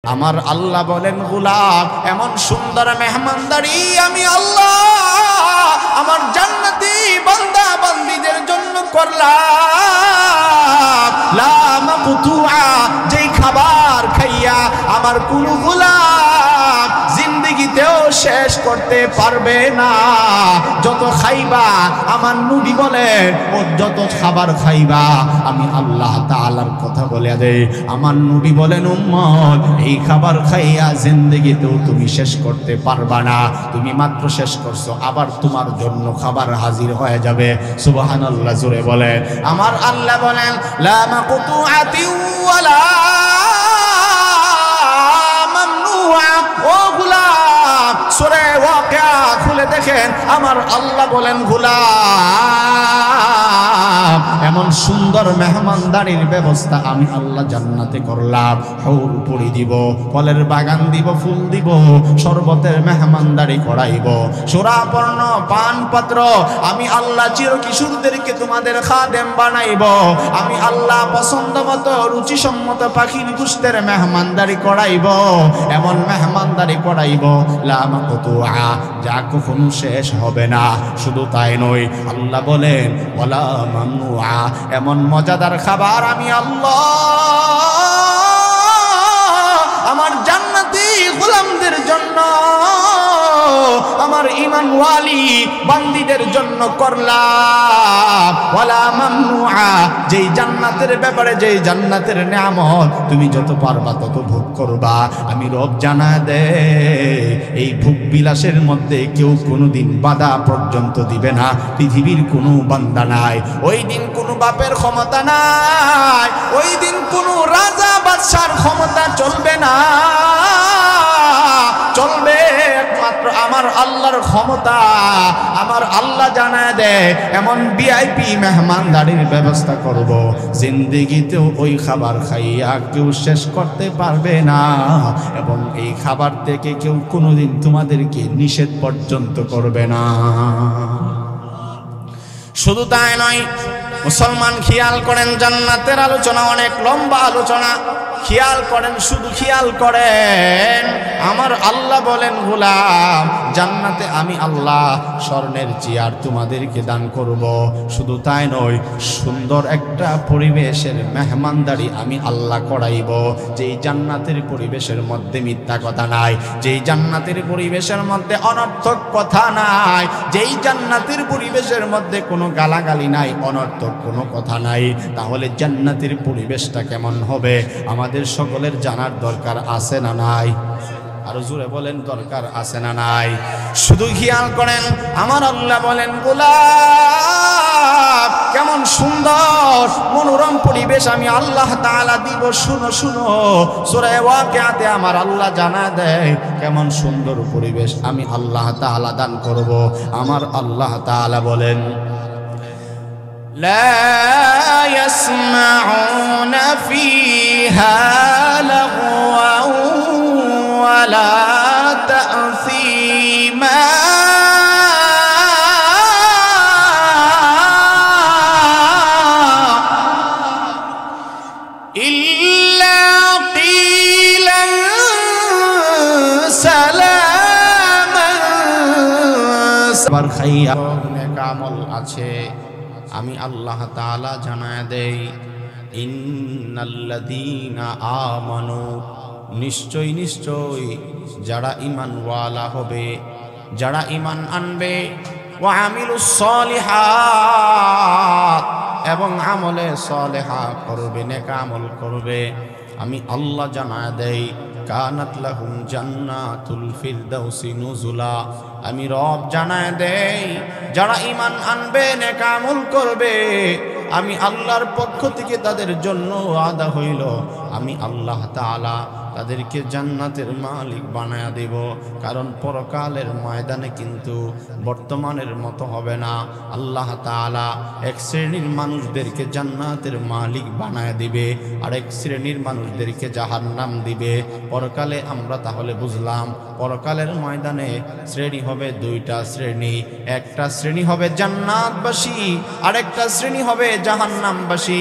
আমার আল্লাহ বলেন, গোলাম এমন সুন্দর মেহমানদারি আমি আল্লাহ আমার জান্নাতি বান্দা বান্দীদের জন্য করলাম। লা মাকতুআ, যেই খাবার খাইয়া আমার কোন গোলাম জিন্দেগিতেও শেষ করতে পারবে না। যত খাইবা, আমার নবী বলেন, ও যত খাবার খাইবা, আমি আল্লাহ তাআলার কথা বলে দেই, আমার নবী বলেন, উম্মত এই খাবার খাইয়া জিন্দেগিতেও তুমি শেষ করতে পারবা না। তুমি মাত্র শেষ করছো, আবার তোমার জন্য খাবার হাজির হয়ে যাবে। সুবহানাল্লাহ, জোরে বলেন। আমার আল্লাহ বলেন, লা মাকতুআতি ওয়ালা মামনুআ। ও গোলাম, সূরা ওয়াকিয়া খুলে দেখেন, আমার আল্লাহ বলেন, গোলাম এমন সুন্দর মেহমানদারির ব্যবস্থা আমি আল্লাহ জান্নাতে করলাম। হৌর পুরি দিব, ফলের বাগান দিব, ফুল দিব, শরবতের মেহমানদারি করাইব, সুরাপর্ণ পানপত্র আমি আল্লাহ চিরকিশোরদেরকে তোমাদের খাদেম বানাইব। আমি আল্লাহ পছন্দ মতো রুচিসম্মত পাখির গোশতের মেহমানদারি করাইব, এমন মেহমানদারি করাইব লা মাকতুআ, যা কখনো শেষ হবে না। শুধু তাই নয়, আল্লাহ বলেন ওয়ালা মামনুআ, এমন মজাদার খাবার আমি আল্লাহ আমার জান্নাতি গোলামদের জন্য, আমার ঈমানওয়ালি বান্দীদের জন্য করলাম। ওয়ালা মামনুআ, যেই জান্নাতের ব্যাপারে, যেই জান্নাতের নিয়ামত তুমি যত পারবা তত ভোগ করবা। আমি রব জানা দে, এই ভোগ বিলাসের মধ্যে কেউ কোনোদিন বাধা পর্যন্ত দিবে না। পৃথিবীর কোনো বান্দা নাই, ওই দিন কোনো বাপের ক্ষমতা নাই, ওই দিন কোনো রাজা বাদশার ক্ষমতা চলবে না, চলবে একমাত্র আমার আল্লাহর ক্ষমতা। আমার আল্লাহ জানায় দেয়, এমন ভিআইপি মেহমানদারির ব্যবস্থা করব, জিন্দেগিতেও ওই খাবার খাইয়া কেউ শেষ করতে পারবে না, এবং এই খাবার থেকে কেউ কোনোদিন তোমাদেরকে নিষেধ পর্যন্ত করবে না। শুধু তাই নয়, মুসলমান খেয়াল করেন, জান্নাতের আলোচনা অনেক লম্বা আলোচনা, খেয়াল করেন, শুধু খেয়াল করেন। আমার আল্লাহ বলেন, গোলাম জান্নাতে আমি আল্লাহ স্বর্ণের চেয়ার তোমাদেরকে দান করব। শুধু তাই নয়, সুন্দর একটা পরিবেশের মেহমানদারি আমি আল্লাহ করাইব, যেই জান্নাতের পরিবেশের মধ্যে মিথ্যা কথা নাই, যেই জান্নাতের পরিবেশের মধ্যে অনর্থক কথা নাই, যেই জান্নাতের পরিবেশের মধ্যে কোনো গালাগালি নাই, অনর্থক কোনো কথা নাই। তাহলে জান্নাতের পরিবেশটা কেমন হবে আমাদের সকলের জানার দরকার আছে না নাই? আরো জোরে বলেন, দরকার আছে না নাই? শুধু খেয়াল করেন, আমার আল্লাহ বলেন, গোলাপ কেমন সুন্দর মনোরম পরিবেশ আমি আল্লাহ তাআলা দিব। শুনো শুনো, সূরা ওয়াকিয়াতে আমার আল্লাহ জানা দেয় কেমন সুন্দর পরিবেশ আমি আল্লাহ তাআলা দান করব। আমার আল্লাহ তাআলা বলেন, لا يسمعون فيها لغوا ولا تأثيما إلا قيلا سلاما। সবার খাইয়া নেক আমল আছে, আমি আল্লাহ তাআলা জানায় দেই, ইন্নাল্লাযীনা আমানু, নিশ্চয় নিশ্চয় যারা ঈমানওয়ালা হবে, যারা ঈমান আনবে, ওয়া আমিলুস সলিহাত, এবং আমলে সলেহা করবে, নেক আমল করবে, আমি আল্লাহ জানায় দেই, কানাত লাহুম জান্নাতুল ফিরদাউসি নুজুলা। আমি রব জানায় দেই, যারা ঈমান আনবে, নেক আমল করবে, আমি আল্লাহর পক্ষ থেকে তাদের জন্য ওয়াদা হইল, আমি আল্লাহ তাআলা তাদেরকে জান্নাতের মালিক বানায়া দেব। কারণ পরকালের ময়দানে কিন্তু বর্তমানের মতো হবে না। আল্লাহ তাআলা এক শ্রেণীর মানুষদেরকে জান্নাতের মালিক বানায়া দিবে, আর এক শ্রেণীর মানুষদেরকে জাহান্নাম দিবে। পরকালে আমরা তাহলে বুঝলাম, পরকালের ময়দানে শ্রেণী হবে দুইটা শ্রেণী, একটা শ্রেণী হবে জান্নাতবাসী, আর একটা শ্রেণী হবে জাহান্নামবাসী।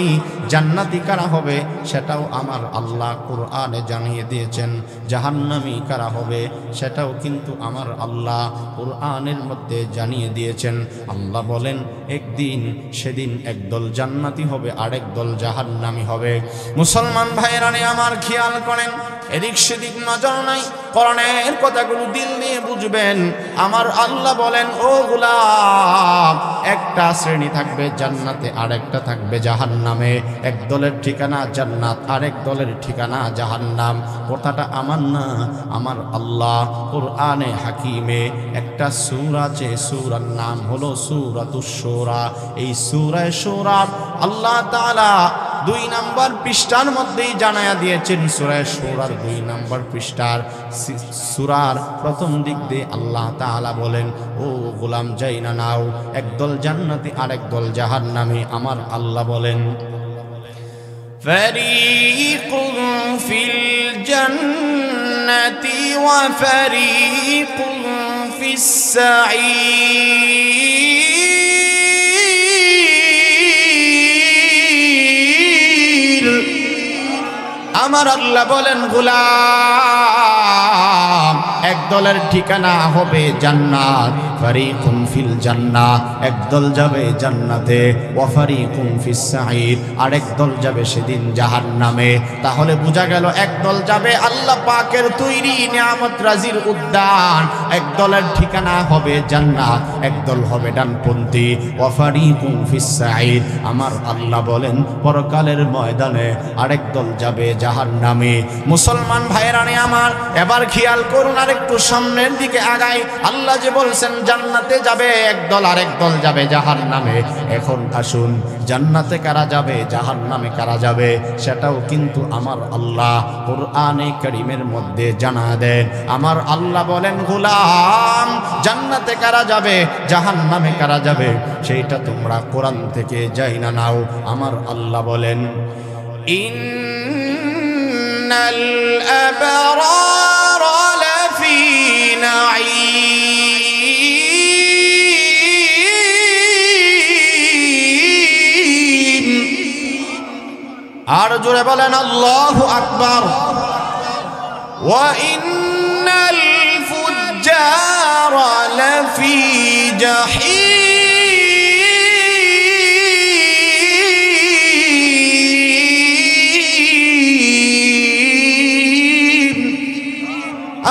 জান্নাতি কারা হবে সেটাও আমার আল্লাহ কোরআনে জানিয়ে দিয়েছেন, জাহান্নামী কারা হবে সেটাও কিন্তু আমার আল্লাহ কোরআনের মধ্যে জানিয়ে দিয়েছেন। আল্লাহ বলেন একদিন সেদিন একদল জান্নাতি হবে, আরেক দল জাহান্নামী হবে। মুসলমান ভাইরানি আমার খেয়াল করেন, এদিক সেদিক নজর নাই, কোরআনের কথাগুলো দিল নিয়ে বুঝবেন। আমার আল্লাহ বলেন ও গোলাম, একটা শ্রেণী থাকবে জান্নাতে, আরেকটা থাকবে জাহান্নামে। এক দলের ঠিকানা জান্নাত, আরেক দলের ঠিকানা জাহান্নাম। কথাটা আমার না, আমার আল্লাহ কোরআনে হাকিমে একটা সূরা আছে, সূরার নাম হলো সূরাতুশ শূরা। এই সূরায়ে শূরা আল্লাহ তাআলা 2 নম্বর পৃষ্ঠার মধ্যেই জানায়া দিয়েছেন। সূরায়ে শূরার 2 নম্বর পৃষ্ঠার সূরার প্রথম দিক দিয়ে আল্লাহ তাআলা বলেন ও গোলাম যাই না নাও, একদল জান্নাতি আরেক দল জাহান্নামী। আমার আল্লাহ বলেন ফারীকুন ফিল জান্নাতি ওয়া ফারীকুন ফিস সাঈর। আমার আল্লাহ বলেন গোলাম, এক দলের ঠিকানা হবে জান্নাত, ফারীকুন ফিল জান্নাহ, একদল যাবে জান্নাতে, ওয়া ফারীকুন ফিস সাঈর, আরেক দল যাবে সেদিন জাহান্নামে। তাহলে বোঝা গেল এক দল যাবে আল্লাহ পাকের তৈরি নিয়ামত রাজির উদ্যান, এক দলের ঠিকানা হবে জান্নাত, এক দল হবে ডানপন্থী, ওয়া ফারীকুন ফিস সাঈর। আমার আল্লাহ বলেন পরকালের ময়দানে আরেক দল যাবে জাহান্নামে। মুসলমান ভাইরানি আমার, এবার খেয়াল করুন, আরেকটু সামনের দিকে আগাই। আল্লাহ যে বলছেন জান্নাতে যাবে একদল, আরেক দল যাবে জাহান্নামে। এখন আসুন, জান্নাতে কারা যাবে, জাহান্নামে কারা যাবে সেটাও কিন্তু আমার আল্লাহ কোরআনে কারীমের মধ্যে জানা দেন। আমার আল্লাহ বলেন গোলাম, জান্নাতে কারা যাবে, জাহান্নামে কারা যাবে সেইটা তোমরা কোরআন থেকে যাই না নাও। আমার আল্লাহ বলেন ইন্নাল আবরারা লাফি নাঈম। আর জোরে বলেন আল্লাহু আকবার। ওয়া ইন্নাল ফুজ্জারা লাফি জাহিম।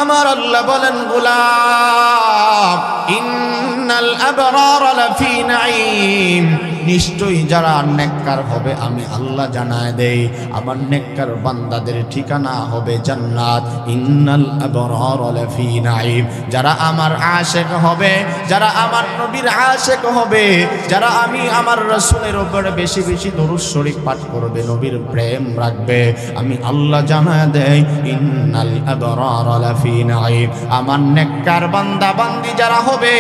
আমার আল্লাহ বলেন গোলাম, ইন্নাল আবরারা লাফি নাঈম, নিশ্চয়ই যারা নেককার হবে আমি আল্লাহ জানায় দেই, আমার নেককার বান্দাদের ঠিকানা হবে জান্নাত। ইন্নাল আবরারা লাফি নাঈম, যারা আমার আশিক হবে, যারা আমার নবীর আশিক হবে, যারা আমি আমার রাসূলের উপরে বেশি বেশি দরুদ শরীফ পাঠ করবে, নবীর প্রেম রাখবে, আমি আল্লাহ জানায় দেই ইন্নাল আবরারা লাফি নাঈম। আমার নেককার বান্দা বান্দি যারা হবে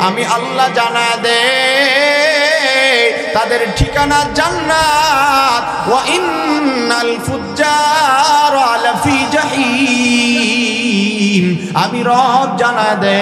আমি আল্লাহ জানায় দেই তাদের ঠিকানা জান্নাত। ওয়া ইন্নাল ফুজ্জারা লাফি জাহিম, আমি রব জানা দে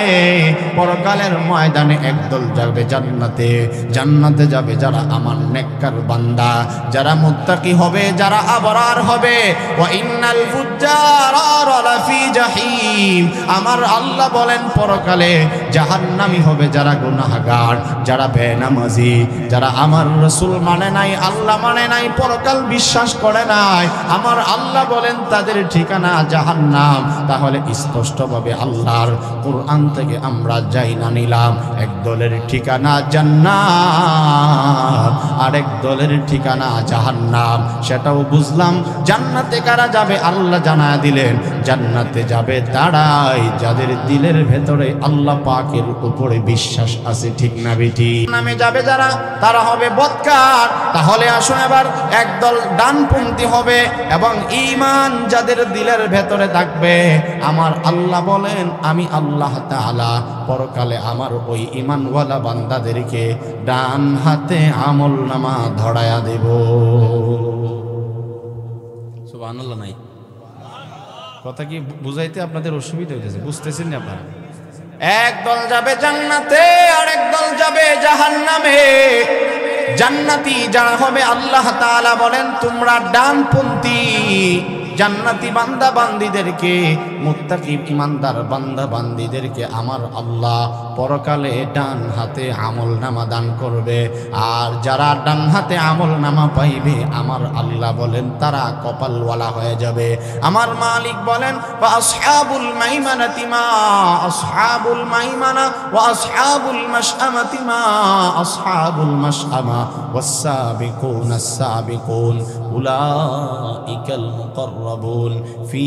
পরকালের ময়দানে একদল যাবে জান্নাতে, জান্নাতে যাবে যারা আমার নেককার বান্দা, যারা মুত্তাকি হবে, যারা আবরার হবে। ওয়া ইন্নাল ফুজ্জারা লাফি জাহিম, আমার আল্লাহ বলেন পরকালে জাহান্নামী হবে যারা গুনাহগার, যারা বেনামাজি, যারা আমার রাসূল মানে নাই, আল্লাহ মানে নাই, পরকাল বিশ্বাস করে নাই। আমার আল্লাহ বলেন তাদের ঠিকানা জাহান্নাম। তাহলে স্পষ্টভাবে আল্লাহর কোরআন থেকে আমরা যাই না নিলাম এক দলের ঠিকানা জান্নাত, আরেক দলের ঠিকানা জাহান্নাম, সেটাও বুঝলাম। জান্নাতে কারা যাবে আল্লাহ জানা দিলেন, জান্নাতে যাবে তারাই যাদের দিলের ভেতরে আল্লাহ পাকের উপরে বিশ্বাস আছে, ঠিক না বেটি? নামে যাবে যারা, তারা হবে বদকার। তাহলে আসুন এবার একদল ডানপন্থী হবে এবং ঈমান যাদের দিলের ভেতরে থাকবে, আমার আল্লাহ বলেন আমি আল্লাহ তাআলা পরকালে আমার ওই ঈমানওয়ালা বান্দাদেরকে ডান হাতে আমলনামা ধরায়া দেব। সুবহানাল্লাহ। নাই কথা কি বুঝাইতে আপনাদের অসুবিধা হইতেছে? বুঝতেছেন না আপনারা? একদল যাবে জান্নাতে, আরেক দল যাবে জাহান্নামে। জান্নাতি যারা হবে আল্লাহ তাআলা বলেন তোমরা ডানপন্থী জান্নাতি বান্দা বান্দীদেরকে মুত্তাকি ইমানদার বান্দা বান্দীদেরকে আমার আল্লাহ পরকালে ডান হাতে আমলনামা দান করবে। আর যারা ডান হাতে আমলনামা পাইবে আমার আল্লাহ বলেন তারা কপালওয়ালা হয়ে যাবে। আমার মালিক বলেন ওয়া আসহাবুল মাইমানাতি মা আসহাবুল মাইমানা ওয়া আসহাবুল মাশআমাতি মা আসহাবুল মাশআমা ওয়াস সাবিকুনাস সাবিকুন উলাইকাল মুকাররাবুন ফি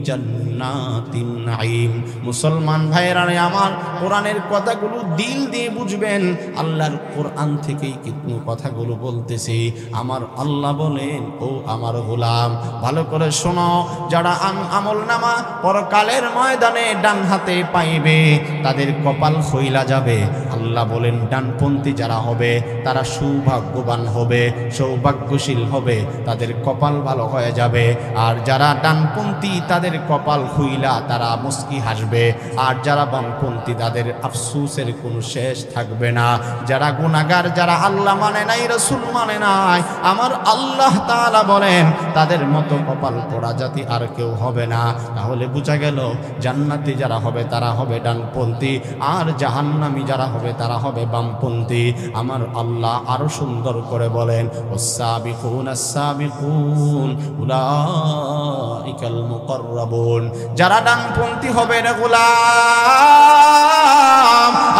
জান্নাতিন নাঈম। মুসলমান ভাইরা আমার কোরআনের কথাগুলো দিল দিয়ে বুঝবেন, আল্লাহর কোরআন থেকেই কিন্তু কথাগুলো বলতেছি। আমার আল্লাহ বলেন ও আমার গোলাম ভালো করে শোনো, যারা আমলনামা পরকালের ময়দানে ডান হাতে পাইবে তাদের কপাল খইলা যাবে। আল্লাহ বলেন ডানপন্থী যারা হবে তারা সৌভাগ্যবান হবে, সৌভাগ্যশীল হবে, তাদের কপাল ভালো হয়ে যাবে। আর যারা ডানপন্থী তাদের কপাল খুইলা তারা মুস্কি হাসবে। আর যারা বামপন্থী তাদের আফসোসের কোনো শেষ থাকবে না। যারা গুনাহগার, যারা আল্লাহ মানে নাই রাসূল মানে নাই, আমার আল্লাহ তাআলা বলেন তাদের মতো কপাল পোড়া জাতি আর কেউ হবে না। তাহলে বোঝা গেল জান্নাতি যারা হবে তারা হবে ডানপন্থী, আর জাহান্নামী যারা হবে তারা হবে বামপন্থী। আমার আল্লাহ আরো সুন্দর করে বলেন ওয়াস-সাবিকুনাস সাবিকুন উলাইকাল মুকাররাবুন। যারা ডানপন্থী হবে রে গোলাম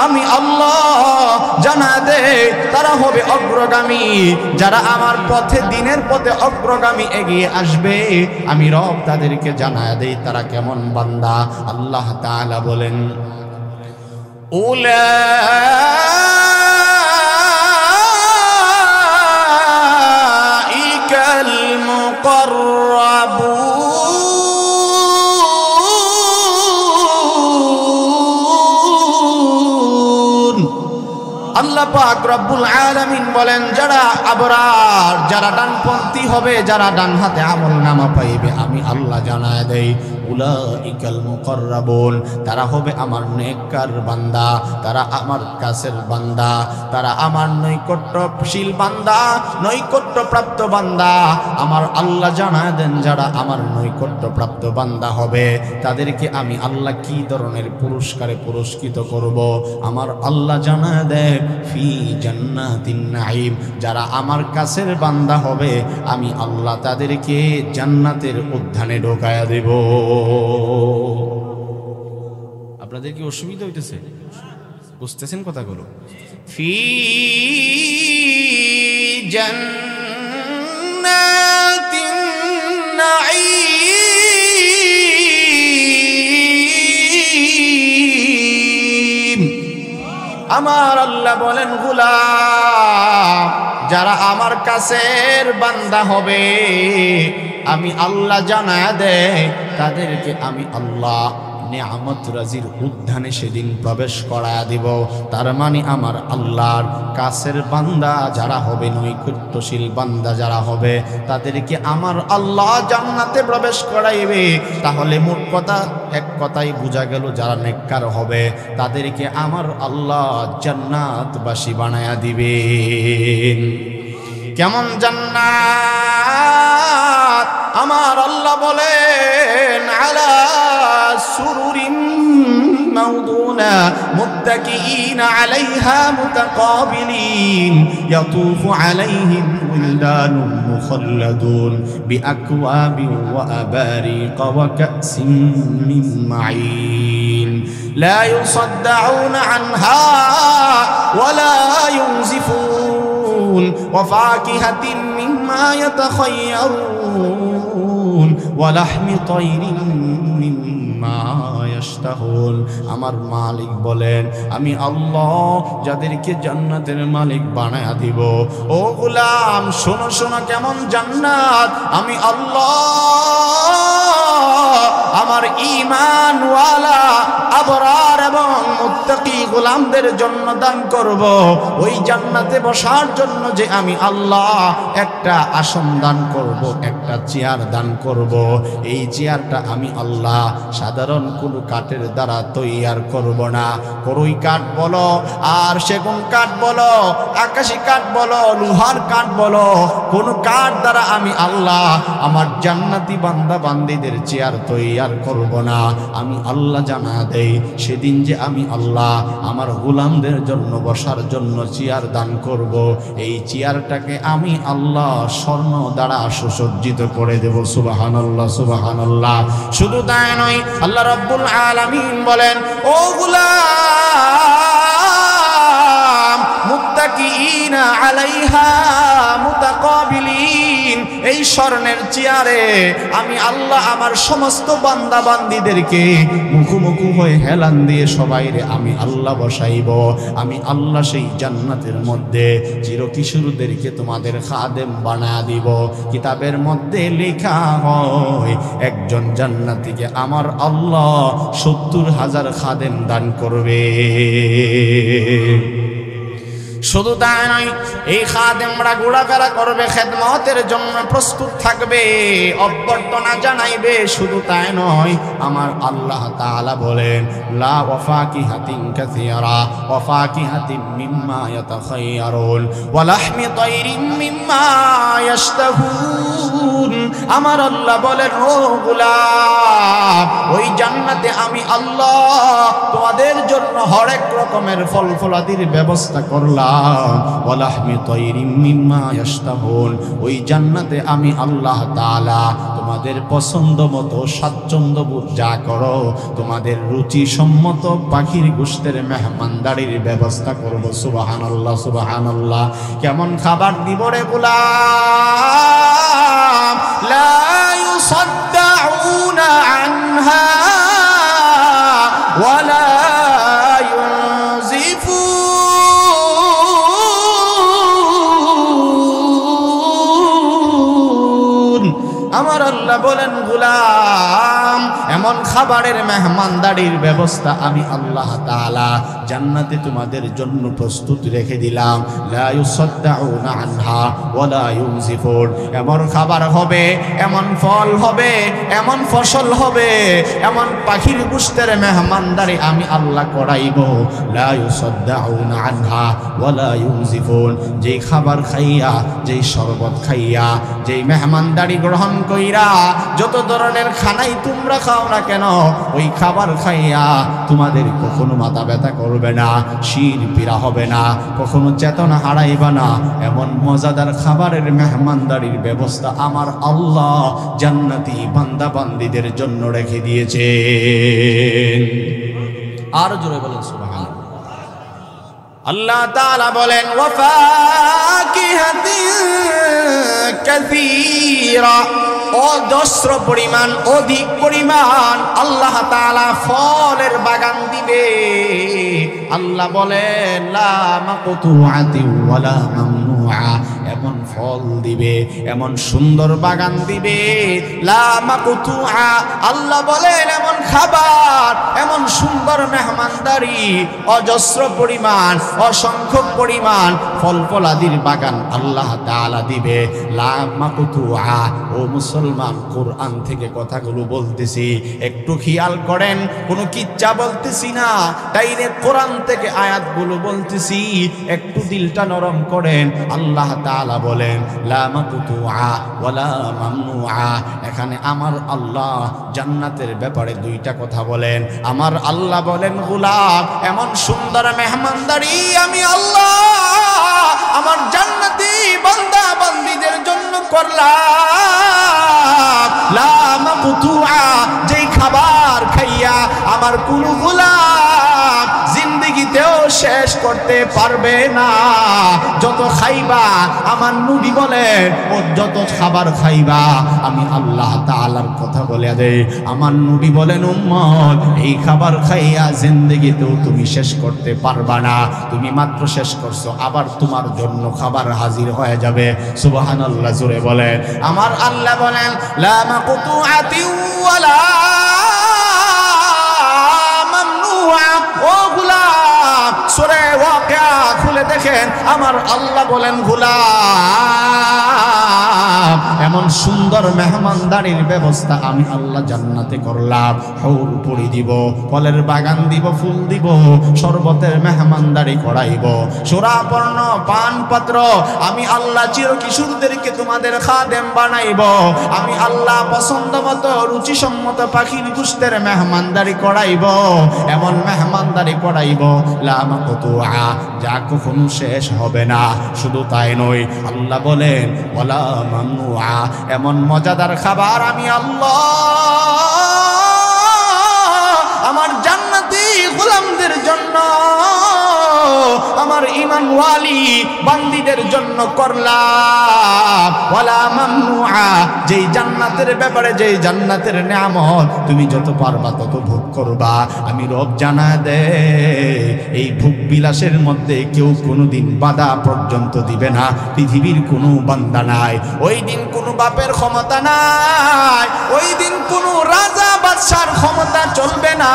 আমি আল্লাহ জানা দে তারা হবে অগ্রগামী। যারা আমার পথে দিনের পথে অগ্রগামী এগিয়ে আসবে আমি রব তাদেরকে জানায় দেই তারা কেমন বান্দা। আল্লাহ তাআলা বলেন উলাইকাল মুকাররাবুন। আল্লাহ পাক রব্বুল আলামিন বলেন যারা আবরার, যারা ডানপন্থী হবে, যারা ডান হাতে আমলনামা পাইবে আমি আল্লাহ জানায় দেই উলাইকাল মুকাররাবুন, তারা হবে আমার নেককার বান্দা, তারা আমার কাছের বান্দা, তারা আমার নৈকট্যশীল বান্দা, নৈকট্যপ্রাপ্ত বান্দা। আমার আল্লাহ জানায় দেন যারা আমার নৈকট্যপ্রাপ্ত বান্দা হবে তাদেরকে আমি আল্লাহ কি ধরনের পুরস্কারে পুরস্কৃত করব। আমার আল্লাহ জানায় দেন ফি জান্নাতিন নাঈম, যারা আমার কাছের বান্দা হবে আমি আল্লাহ তাদেরকে জান্নাতের উদ্যানে ঢোকায়া দেব। আপনাদের কি অসুবিধা হইতেছে? বুঝতেছেন কথাগুলো? ফি জান্নাতিন নাঈম। আমার আল্লাহ বলেন গোলাম যারা আমার কাছের বান্দা হবে আমি আল্লাহ জানায় দেই তাদেরকে আমি আল্লাহ নিয়ামত রাজির উদ্যানে সেদিন প্রবেশ করায়া দিব। তার মানে আমার আল্লাহর কাছের বান্দা যারা হবে, নৈকট্যশীল বান্দা যারা হবে তাদেরকে আমার আল্লাহ জান্নাতে প্রবেশ করাইবে। তাহলে মোট কথা এক কথাই বোঝা গেল যারা নেককার হবে তাদেরকে আমার আল্লাহ জান্নাতবাসী বানায়া দিবেন। কেমন জান্নাত? আমার আল্লাহ বলেন আলা সুরুরিন মাওদুনা মুত্তাকিইনা আলাইহা মুতাকাবিলিন ইয়াতুফু আলাইহিম উলদানুন মুখাল্লাদুন বিআকওয়াবিন ওয়া আবারিকা ওয়া কাসিন মিন মাঈন লা ইউসাদ্দাউনা আনহা ওয়া লা ইউনজিফুন ওয়া ফাকিহাতিন মিম্মা ইয়াতাখায়্যারুন ওয়া লাহমি তায়রিন মিম্মা ইয়াশতাহুন। আমার মালিক বলেন আমি আল্লাহ যাদেরকে জান্নাতের মালিক বানায়া দিব। ও গোলাম শোনো শোনো কেমন জান্নাত। আমি আল্লাহ আমার ঈমানওয়ালা আবরার এবং মুত্তাকি গোলামদের জন্য দান করব। ওই জান্নাতে বসার জন্য যে আমি আল্লাহ একটা আসন দান করব, একটা চেয়ার দান করব। এই চেয়ারটা আমি আল্লাহ সাধারণ কোনো কাঠের দ্বারা তৈয়ার করব না। করই কাঠ বলো, আর সেগুন কাঠ বলো, আকাশী কাঠ বলো, লোহার কাঠ বলো, কোন কাঠ দ্বারা আমি আল্লাহ আমার জান্নাতি বান্দা বান্দীদের চেয়ার তৈয়ার করব না। আমি আল্লাহ জানা দেই, সেদিন যে আমি আল্লাহ আমার গোলামদের জন্য বসার জন্য চেয়ার দান করব, এই চেয়ারটাকে আমি আল্লাহ স্বর্ণ দ্বারা সুসজ্জিত করে দেব। সুবহানাল্লাহ, সুবহানাল্লাহ। শুধু তাই নয়, আল্লাহ রাব্বুল আলামিন বলেন, ও গোলাম মুত্তাকিইনা আলাইহা মুতাকাবিলিন, এই স্বর্ণের চেয়ারে আমি আল্লাহ আমার সমস্ত বান্দা বান্দীদেরকে মুখোমুখি হয়ে হেলান দিয়ে সবাইরে আমি আল্লাহ বসাইব। আমি আল্লাহ সেই জান্নাতের মধ্যে চিরকিশোরদেরকে তোমাদের খাদেম বানা দিব। কিতাবের মধ্যে লেখা হয় একজন জান্নাতীকে আমার আল্লাহ 70,000 খাদেম দান করবে। শুধু তাই নয়, এই খাদেমরা ঘোরাফেরা করবে, খেদমতের জন্য প্রস্তুত থাকবে, অভ্যর্থনা জানাইবে। শুধু তাই নয়, আমার আল্লাহ তাআলা বলেন, লা ওয়াফাকিহাতিন কাসীরা ওয়াফাকিহাতিন মিম্মা ইয়াতাখায়্যারুন ওয়া লাহমি তায়রিন মিম্মা ইয়াশতাহুন। আমার আল্লাহ বলেন, ও গোলাম, ওই জান্নাতে আমি আল্লাহ তোমাদের জন্য হরেক রকমের ফল ফলাদির ব্যবস্থা করলাম। ওয়ালাহমি তায়রিম মিম্মা ইয়াশতাহুন, ওই জান্নাতে আমি আল্লাহ তাআলা তোমাদের পছন্দ মতো স্বাচ্ছন্দ্যবোধ যা করো, তোমাদের রুচি সম্মত পাখির গোশতের মেহমানদারির ব্যবস্থা করব। সুবহানাল্লাহ, সুবহানাল্লাহ। কেমন খাবার দিব রে গোলাম? লা ইউসাদ্দাউনা আনহা ওয়ালা আমার আল্লাহ বলেন, গোলাম, এমন খাবারের মেহমানদারির ব্যবস্থা আমি আল্লাহ তাআলা জান্নাতে তোমাদের জন্য প্রস্তুত রেখে দিলাম। লা ইউসাদ্দাউনা আনহা ওয়ালা ইউনজিফুন। এমন খাবার হবে, এমন ফল হবে, এমন ফসল হবে, এমন পাখির গোশতের মেহমানদারি আমি আল্লাহ করাইব। লা ইউসাদ্দাউনা আনহা ওয়ালা ইউনজিফুন। যেই খাবার খাইয়া, যেই শরবত খাইয়া, যেই মেহমানদারি গ্রহণ কইরা, যত ধরনের খানাই তোমরা খাও না কেন, ওই খাবার খাইয়া তোমাদের কখনো মাথা ব্যথা করবে না, শির পীড়া হবে না, কখনো চেতনা হারাইবা না। এমন মজাদার খাবারের মেহমানদারির ব্যবস্থা আমার আল্লাহ জান্নাতি বান্দা বান্দীদের জন্য রেখে দিয়েছে। আর জোরে বলেন সুবহানাল্লাহ। আল্লাহ তাআলা বলেন, ওয়া ফাকিহাতিন কাসীরা, অজস্র পরিমাণ, অধিক পরিমাণ আল্লাহ তাআলা ফলের বাগান দিবে। আল্লাহ বলেন, লা মাকতুআতিন ওয়ালা মামনুআ, এমন ফল দিবে, এমন সুন্দর বাগান দিবে। লা মাকতুআ, আল্লাহ বলেন এমন খাবার, এমন সুন্দর মেহমানদারি, অজস্র পরিমাণ, অসংখ্য পরিমাণ ফল ফলাদির বাগান আল্লাহ তাআলা দিবে। লা মাকতুআ। ও মুসলমান, কোরআন থেকে কথাগুলো বলতেছি, একটু খেয়াল করেন, কোনো কিচ্ছা বলতেছি না, ডাইরেক্ট কোরআন থেকে আয়াতগুলো বলতেছি, একটু দিলটা নরম করেন। আল্লাহ তাআলা বলেন, লা মাকতুআ ওয়ালা মামনুআ। এখানে আমার আল্লাহ জান্নাতের ব্যাপারে দুইটা কথা বলেন। আমার আল্লাহ বলেন, গোলাম, এমন সুন্দর মেহমানদারি আমি আল্লাহ আমার জান্নাতি বান্দা বান্দীদের জন্য করলাম। লা মাকতুআ, যেই খাবার খাইয়া আমার কোন গোলাম জিন্দেগিতেও শেষ করতে পারবে না। যত খাইবা, আমার নবী বলেন, ও যত খাবার খাইবা, আমি আল্লাহ তাআলার কথা বলে দেই, আমার নবী বলেন, উম্মত, এই খাবার খাইয়া জিন্দেগিতেও তুমি শেষ করতে পারবা না। তুমি মাত্র শেষ করছো, আবার তোমার জন্য খাবার হাজির হয়ে যাবে। সুবহানাল্লাহ, জোরে বলেন। আমার আল্লাহ বলেন, লা মাকতুআতিন ওয়ালা মামনুআ। ও গোলাম, দেখেন আমার আল্লাহ বলেন গোলাম এমন সুন্দর মেহমানদারির ব্যবস্থা আমি আল্লাহ জান্নাতে করলাম। হৌর পরি দিব, ফলের বাগান দিব, ফুল দিব, শরবতের মেহমানদারি করাইব, সোরাপর্ণ পান পাত্র আমি আল্লাহ চিরকিশোরদেরকে তোমাদের খাদেম বানাইব। আমি আল্লাহ পছন্দ মতো রুচিসম্মত পাখির গোশতের মেহমানদারি করাইব, এমন মেহমানদারি করাইব লামা কতুআ, যা কখনো শেষ হবে না। শুধু তাই নয়, আল্লাহ বলেন ওয়ালা মামনুআ, এমন মজাদার খাবার আমি আল্লাহ আমার জান্নাতি গোলামদের জন্য, আমার ঈমানওয়ালি বান্দীদের জন্য করলাম। ওয়ালা মামনুআ, যেই জান্নাতের ব্যাপারে, যেই জান্নাতের নিয়ামত তুমি যত পারবা তত ভোগ করবা। আমি রব জানা দে এই ভোগ বিলাসের মধ্যে কেউ কোনোদিন বাধা পর্যন্ত দিবে না। পৃথিবীর কোনো বান্দা নাই, ওই দিন কোনো বাপের ক্ষমতা নাই, ওই দিন কোনো রাজা বাদশার ক্ষমতা চলবে না,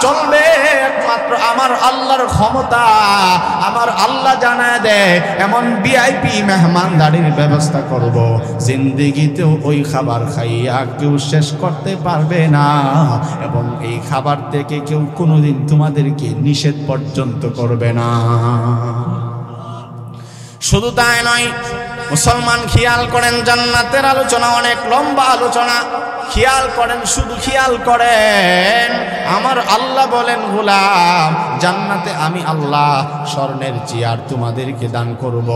চলবে একমাত্র আমার আল্লাহর ক্ষমতা। আমার আল্লাহ জানায় দেয় এমন ভিআইপি মেহমানদারির ব্যবস্থা করব, জিন্দেগিতেও ওই খাবার খাইয়া কেউ শেষ করতে পারবে না, এবং এই খাবার থেকে কেউ কোনোদিন তোমাদেরকে নিষেধ পর্যন্ত করবে না। শুধু তাই নয়, মুসলমান খেয়াল করেন, জান্নাতের আলোচনা অনেক লম্বা আলোচনা, খেয়াল করেন, শুধু খেয়াল করেন আমার আল্লাহ বলেন গোলাম জান্নাতে আমি আল্লাহ স্বর্ণের চেয়ার তোমাদেরকে দান করব।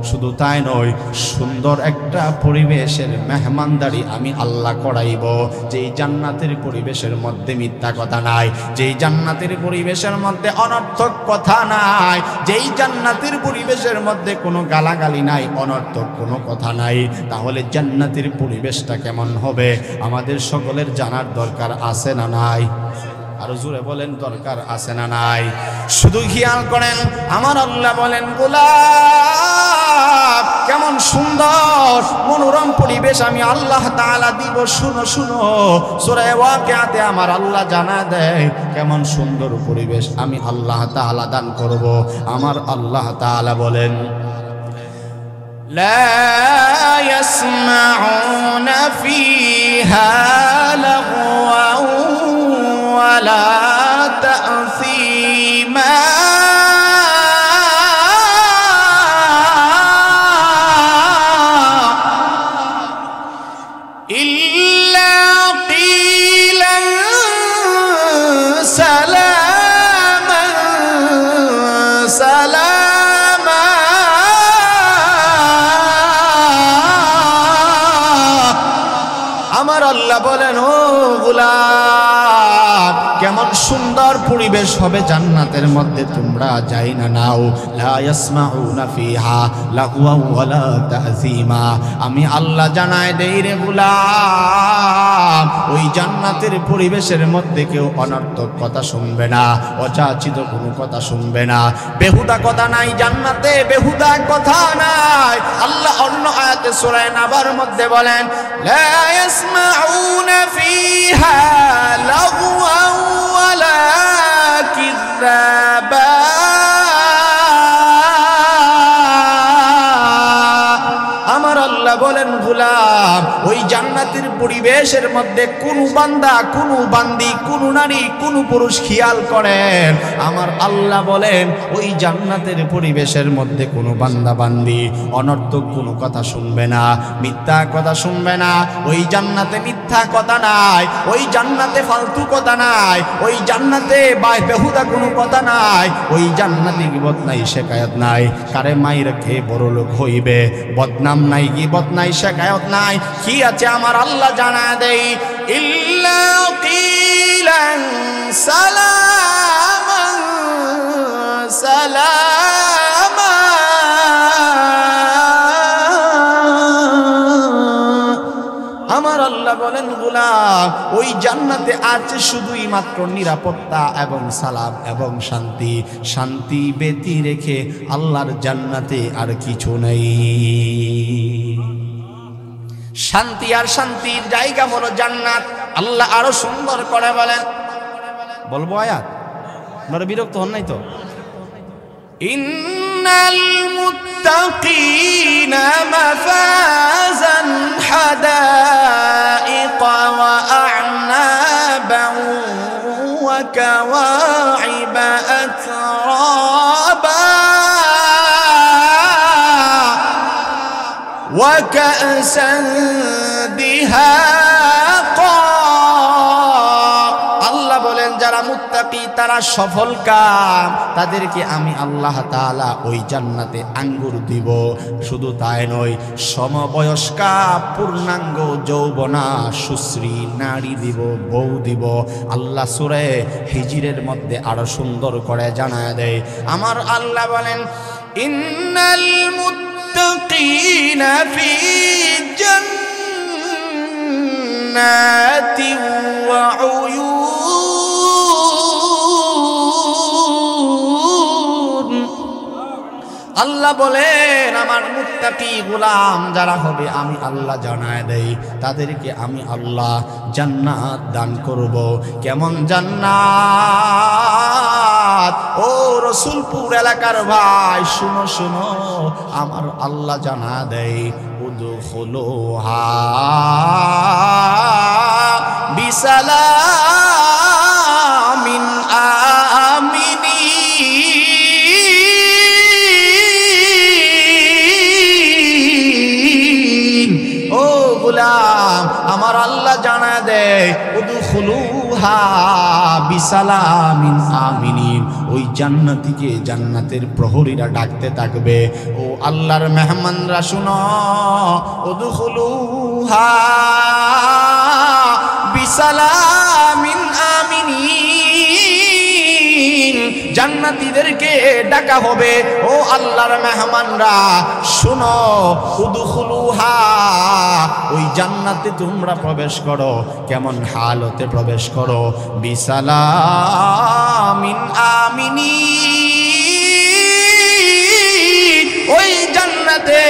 শুধু তাই নয়, সুন্দর একটা পরিবেশের মেহমানদারি আমি আল্লাহ করাইব, যেই জান্নাতের পরিবেশের মধ্যে মিথ্যা কথা নাই, যেই জান্নাতের পরিবেশের মধ্যে অনর্থক কথা নাই, যেই জান্নাতের পরিবেশের মধ্যে কোনো গালাগালি নাই, অনর্থক কোনো কথা নাই। তাহলে জান্নাতের পরিবেশটা কেমন হবে আমাদের সকলের জানার দরকার আছে না নাই? আরো জোরে বলেন, দরকার আছে না নাই? শুধু খেয়াল করেন আমার আল্লাহ বলেন গোলাপ কেমন সুন্দর মনোরম পরিবেশ আমি আল্লাহ তাআলা দিব। শুনো শুনো, সূরা ওয়াকিয়াতে আমার আল্লাহ জানা দেয় কেমন সুন্দর পরিবেশ আমি আল্লাহ তাআলা দান করব। আমার আল্লাহ তাআলা বলেন لا يسمعون فيها لغوا ولا تأثيما إلا قيلا سلاما سلاما আমার আল্লাহ বলেন ও গোলাম কেমন সুন্দর পরিবেশ হবে জান্নাতের মধ্যে, তোমরা যাই না নাও। লা ইয়াসমাউনা ফিহা লাগওয়া ওয়ালা তাযীমা, আমি আল্লাহ জানায় দেই রে গোলাম ওই জান্নাতের পরিবেশের মধ্যে কেউ অনর্থক কথা শুনবে না, অযাচিত কোনো কথা শুনবে না, বেহুদা কথা নাই জান্নাতে, বেহুদা কথা নাই। আল্লাহ অন্য আয়াতে সূরা নাবার মধ্যে বলেন লা ইয়াসমাউনা ফিহা লাগওয়া ওয়ালা কিযাবা, আমার আল্লাহ বলেন গোলাম ওই জান্নাতের পরিবেশের মধ্যে কোন বান্দা, কোন বান্দি, কোন নারী, কোন পুরুষ খেয়াল করেন আমার আল্লাহ বলেন ওই জান্নাতের পরিবেশের মধ্যে কোন বান্দা বান্দি অনর্থক কোনো কথা শুনবে না, মিথ্যা কথা শুনবে না। ওই জান্নাতে মিথ্যা কথা নাই, ওই জান্নাতে ফালতু কথা নাই, ওই জান্নাতে বেহুদা কোনো কথা নাই, ওই জান্নাতে গীবত নাই, শেকায়ত নাই, কারে মাইর খেয়ে বড় লোক হইবে, বদনাম নাই, গীবত নাই, শেকায়ত নাই। কি আছে আমার আল্লাহ জানা দেই ইল্লা কিলান সালামান সালামা, আমার আল্লাহ বলেন গোলাম ওই জান্নাতে আছে শুধুই মাত্র নিরাপত্তা এবং সালাম এবং শান্তি। শান্তি ব্যতি রেখে আল্লাহর জান্নাতে আর কিছু নেই। শান্তি আর শান্তির জায়গা হলো জান্নাত। আল্লাহ আরো সুন্দর করে বলেন, বলবো আয়াত, আপনারা বিরক্ত হন নাই তো? ইন্নাল মুত্তাকিনা মাফাজান হাদাইকা ওয়া আ'নাবান ওয়া কাওয়াইবা আতরাবা ওয়া কা'সান দিহাকা। আল্লাহ বলেন যারা মুত্তাকি তারা সফল কাম, তাদেরকে আমি আল্লাহ তাআলা ওই জান্নাতে আঙ্গুর দিব। শুধু তাই নয়, সমবয়স্কা পূর্ণাঙ্গ যৌবনা সুশ্রী নারী দিব, বউ দিব। আল্লাহ সূরা হিজরের মধ্যে আরো সুন্দর করে জানায় দেয়। আমার আল্লাহ বলেন ইন্নাল মুত্তাকিনা ফি জান্নাতি ওয়া উয়ুন। আল্লাহ বলেন আমার মুত্তাকি গোলাম যারা হবে আমি আল্লাহ জানায় দেই, তাদেরকে আমি আল্লাহ জান্নাত দান করব। কেমন জান্নাত? ও রসুলপুর এলাকার ভাই শুনো শুনো, আমার আল্লাহ জানা দেয় উদখুলুহা বিসালামিন আমিনিন। ও গোলাম আমার আল্লাহ জানা দেয় উদখুলুহা বিসালামিন আমিনিন। ওই জান্নাতীকে জান্নাতের প্রহরীরা ডাকতে থাকবে, ও আল্লাহর মেহমানরা শুনো, উদখুলুহা বিসালামিন আমিনিন। জান্নাতীদেরকে ডাকা হবে, ও আল্লাহর মেহমানরা শুনো, উদখুলুহা ওই জান্নাতে তোমরা প্রবেশ করো। কেমন হালতে প্রবেশ করো? বিসালামিন আমিনিন। ওই জান্নাতে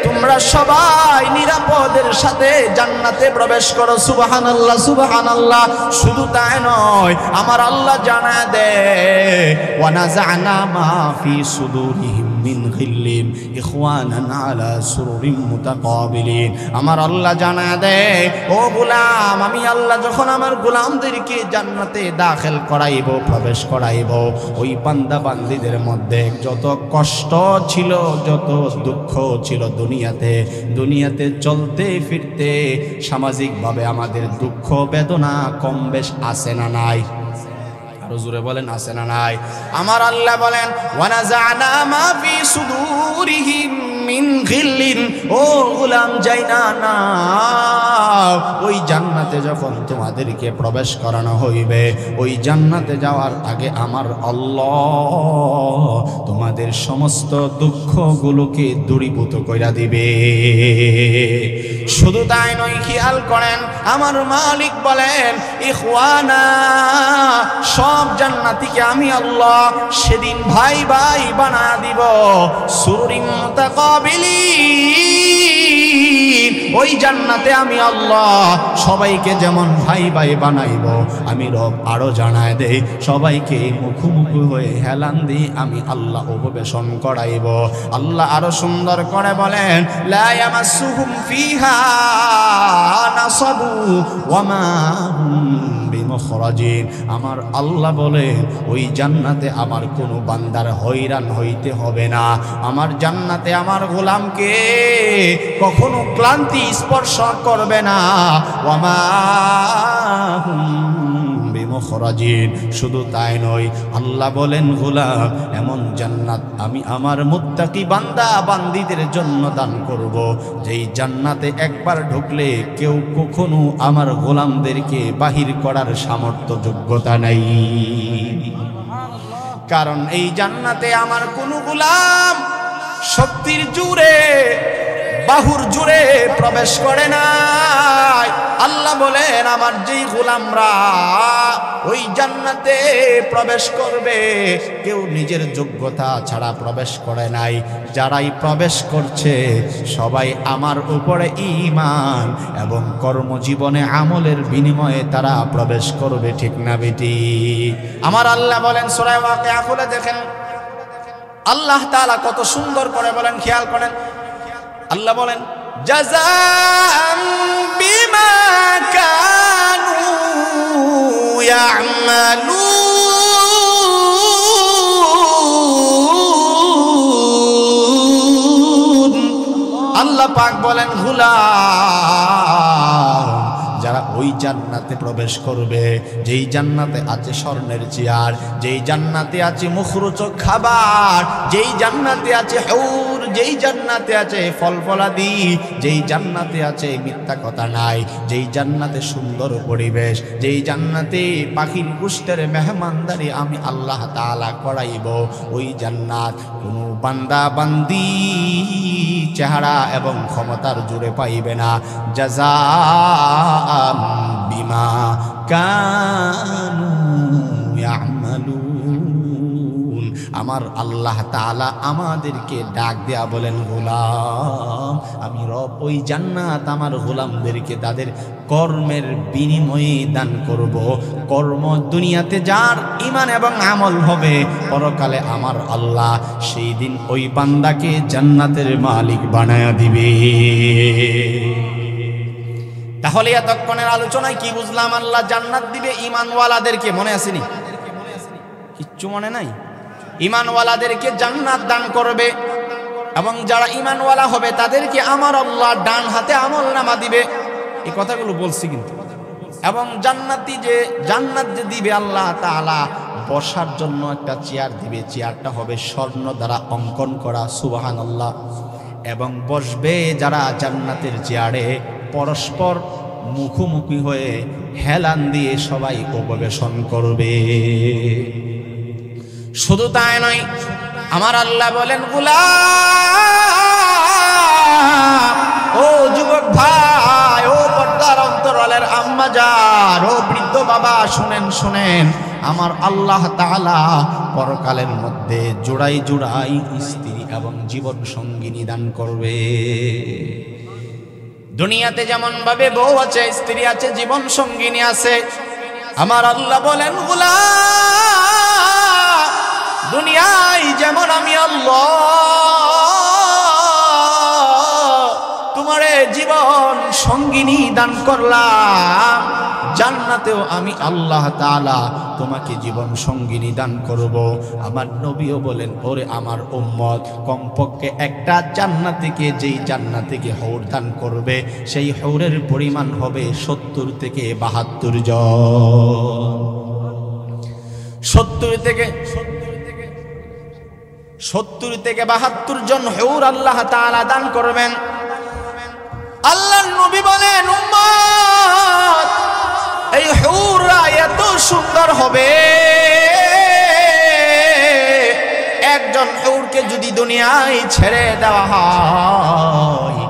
তোমরা সবাই নিরাপদের সাথে জান্নাতে প্রবেশ করো। সুবহানাল্লাহ সুবহানাল্লাহ। শুধু তাই নয়, আমার আল্লাহ জানা দেয় ওয়া নাযা'না মা ফি সুদুরিহিম মিন গিল্লিন ইখওয়ানান আলা সুরুরিন মুতাকাবিলিন। আমার আল্লাহ জানা দেয় ও গোলাম, আমি আল্লাহ যখন আমার গোলামদেরকে জান্নাতে দাখিল করাইব, প্রবেশ করাইব, ওই বান্দা বান্দীদের মধ্যে যত কষ্ট ছিল, যত দুঃখ ছিল দুনিয়াতে চলতে ফিরতে সামাজিকভাবে আমাদের দুঃখ বেদনা কম বেশ আছে না নাই? আরো জোরে বলেন আছে না নাই? আমার আল্লাহ বলেন ওয়া নাযা'না মা ফি সুদুরিহিম মিন গিল্লিন। ও গোলাম যাইনা না, ওই জান্নাতে যখন তোমাদেরকে প্রবেশ করানো হইবে, ওই জান্নাতে যাওয়ার আগে আমার আল্লাহ তোমাদের সমস্ত দুঃখগুলোকে দূরীভূত কইরা দিবে। শুধু তাই নয়, খেয়াল করেন আমার মালিক বলেন ইখওয়ানা, সব জান্নাতীকে আমি আল্লাহ সেদিন ভাই ভাই বানা দিব। সুরুরিন মুতাকাবিলিন। ওই জান্নাতে আমি আল্লাহ সবাইকে যেমন ভাই ভাই বানাইব, আমি রব আরো জানায় দেই সবাইকে মুখোমুখি হয়ে হেলান দিয়ে আমি আল্লাহ উপবেশন করাইব। আল্লাহ আরো সুন্দর করে বলেন লা ইয়ামাসসুহুম ফিহা নাসাবু ওয়া মা হুম বিমুখরাজিন। আমার আল্লাহ বলেন ওই জান্নাতে আমার কোনো বান্দার হয়রান হইতে হবে না। আমার জান্নাতে আমার গোলামকে কখনো ক্লান্তি স্পর্শ করবে না। ওয়া মা হুম বিমুখরাজিন। শুধু তাই নয়, আল্লাহ বলেন গোলাম এমন জান্নাত আমি আমার মুত্তাকি বান্দা বান্দীদের জন্য দান করব, যেই জান্নাতে একবার ঢুকলে কেউ কখনো আমার গোলামদেরকে বাহির করার সামর্থ্য যোগ্যতা নাই। কারণ এই জান্নাতে আমার কোনো গোলাম শক্তির জোরে বাহুর জোরে প্রবেশ করে নাই। আল্লাহ বলেন আমার যেই গোলামরা ওই জান্নাতে প্রবেশ করবে, কেউ নিজের যোগ্যতা ছাড়া প্রবেশ করে নাই। যারাই প্রবেশ করছে সবাই আমার উপরে ঈমান এবং কর্মজীবনে আমলের বিনিময়ে তারা প্রবেশ করবে, ঠিক না বেটি? আমার আল্লাহ বলেন সূরা ওয়াকিয়া খুলে দেখেন আল্লাহ তাআলা কত সুন্দর করে বলেন, খেয়াল করেন। আল্লাহ বলেন জাযাআম বিমা কানু ইয়া'মালুন। আল্লাহ পাক বলেন গোলাম, যারা ওই জান্নাতে প্রবেশ করবে যেই জান্নাতে আছে স্বর্ণের চেয়ার, যেই জান্নাতে আছে মুখরোচক খাবার, যেই জান্নাতে আছে হুর, যেই জান্নাতে আছে ফলফলাদি, যেই জান্নাতে আছে মিথ্যা কথা নাই, যেই জান্নাতে সুন্দর পরিবেশ, যেই জান্নাতে পাখির গোষ্ঠের মেহমানদারি আমি আল্লাহ তাআলা করাইব, ওই জান্নাত কোনো বান্দা বান্দি চেহারা এবং ক্ষমতার জুড়ে পাইবে না। জাযাআম বিমা কানু ইয়া'মালুন। আমার আল্লাহ তাআলা আমাদেরকে ডাক দেয়া বলেন, গোলাম আমি রব ওই জান্নাত আমার গোলামদেরকে তাদের কর্মের বিনিময়ে দান করব। কর্ম দুনিয়াতে যার ঈমান এবং আমল হবে, পরকালে আমার আল্লাহ সেই দিন ওই বান্দাকে জান্নাতের মালিক বানায়া দিবে। তাহলে এতক্ষণের আলোচনায় কি বুঝলাম? আল্লাহ জান্নাত দিবে ঈমানওয়ালাদেরকে। মনে আসেনি? কিচ্ছু মনে নাই? ঈমানওয়ালাদেরকে জান্নাত দান করবে এবং যারা ঈমানওয়ালা হবে তাদেরকে আমার আল্লাহ ডান হাতে আমলনামা দিবে। এই কথাগুলো বলছি কিন্তু। এবং জান্নাতি যে জান্নাত যে দিবে আল্লাহ তাআলা, বসার জন্য একটা চেয়ার দিবে। চেয়ারটা হবে স্বর্ণ দ্বারা অঙ্কন করা, সুবহানাল্লাহ। এবং বসবে যারা জান্নাতের চেয়ারে পরস্পর মুখোমুখি হয়ে হেলান দিয়ে সবাই উপবেশন করবে। শুধু তাই নয়, আমার আল্লাহ বলেন গোলাম, ও যুবক ভাই, ও পর্দার অন্তরালের আম্মা জান, ও বৃদ্ধ বাবা, শুনেন শুনেন, আমার আল্লাহ তাআলা পরকালের মধ্যে জোড়াই জোড়াই স্ত্রী এবং জীবন সঙ্গিনী দান করবে। দুনিয়াতে যেমন ভাবে বউ আছে, স্ত্রী আছে, জীবন সঙ্গিনী আছে, আমার আল্লাহ বলেন গোলাম, দুনিয়ায় যেমন আমি আল্লাহ তোমারে জীবন সঙ্গিনী দান করলাম, জান্নাতেও আমি আল্লাহ তাআলা তোমাকে জীবন সঙ্গিনী দান করব। আমার নবীও বলেন, ওরে আমার উম্মত, কমপক্ষে একটা জান্নাতীকে, যেই জান্নাতীকে হৌর দান করবে সেই হৌরের পরিমাণ হবে 70 থেকে 72 জন। 70 থেকে 72 জন হৌর আল্লাহ তাআলা দান করবেন। আল্লাহর নবী বলেন, উম্মত, এই হুররা এত সুন্দর হবে, একজন হুরকে যদি দুনিয়ায় ছেড়ে দেওয়া হয়,